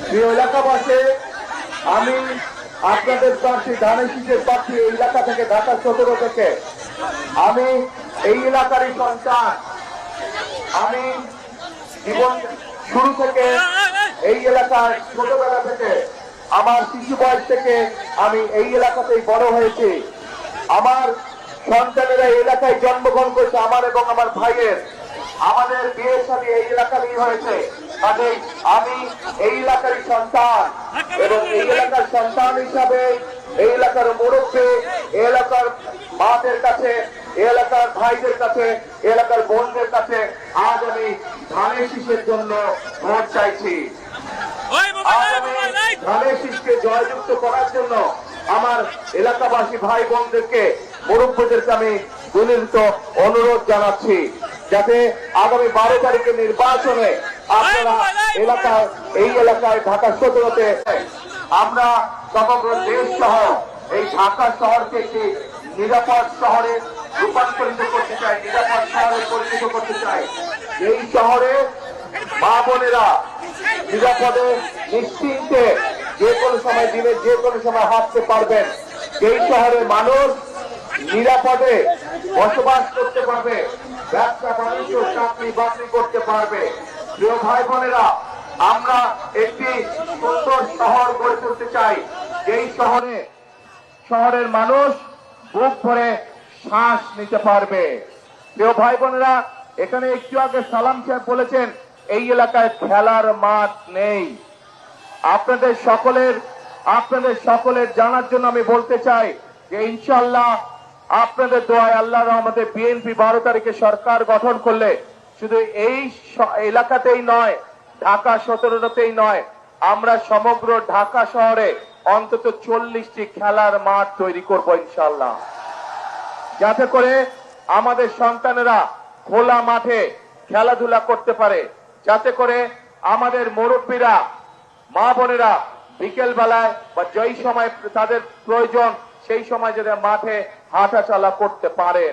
প্রিয় এলাকাবাসী, আমি আপনাদের প্রার্থী ধানের শীষের প্রার্থী এই এলাকা থেকে ঢাকা 17 থেকে আমি এই এলাকারই সন্তান। আমি জীবন শুরু থেকে এই এলাকার ছোটবেলা থেকে আমার শিশু বয়স থেকে আমি এই এলাকাতেই বড় হয়েছি। আমার সন্তানেরা এই এলাকায় জন্মগ্রহণ করেছে, আমার এবং আমার ভাইয়ের। আমাদের বিয়ের সাথে এই এলাকারই হয়েছে, কাজেই আমি এই এলাকারই সন্তান এবং এই এলাকার সন্তান হিসাবে এই এলাকার মুরব্বী, এই এলাকার মাদের কাছে, এই এলাকার ভাইদের কাছে, এলাকার বোনদের কাছে আজ আমি ধানের শীষের জন্য ভোট চাইছি। ধানের শীষকে জয়যুক্ত করার জন্য আমার এলাকাবাসী ভাই বোনদেরকে, মুরব্বীদেরকে আমি বিনীত অনুরোধ জানাচ্ছি যাতে আগামী 12 তারিখের নির্বাচনে আপনারা এই এলাকায় ঢাকা 17-তে আমরা সমগ্র দেশ সহ এই ঢাকা শহরকে একটি নিরাপদ শহরে রূপান্তরিত করতে চাই, নিরাপদ শহরে পরিণত করতে চাই। এই শহরে মা বোনেরা নিরাপদে নিশ্চিন্তে যে কোনো সময় দিনে যে কোনো সময় হাঁটতে পারবেন। এই শহরের মানুষ নিরাপদে বসবাস করতে পারবে, ব্যবসা বাণিজ্য চাকরি বাকরি করতে পারবে। প্রিয় ভাই বোনেরা, আমরা একটি সুন্দর শহর গড়ে তুলতে চাই, যেই শহরের মানুষ বুক ভরে শ্বাস নিতে পারবে। প্রিয় ভাই বোনেরা, এখানে একটু আগে সালাম সাহেব বলেছেন এই এলাকায় খেলার মাঠ নেই। আপনাদের সকলের জানার জন্য আমি বলতে চাই যে ইনশাআল্লাহ আপনাদের দোয়ায় আল্লাহর রহমতে বিএনপি 12 তারিখে সরকার গঠন করলে শুধু এই এলাকাতেই নয়, ঢাকা 17-তেই নয়, আমরা সমগ্র ঢাকা শহরে অন্তত 40টি খেলার মাঠ তৈরি করব ইনশাআল্লাহ, যাতে করে আমাদের সন্তানেরা খোলা মাঠে খেলাধুলা করতে পারে, যাতে করে আমাদের মুরব্বীরা, মা বোনেরা বিকেল বেলায় বা যেই সময় তাদের প্রয়োজন সেই সময় যাতে মাঠে হাঁটা চলা করতে পারেন।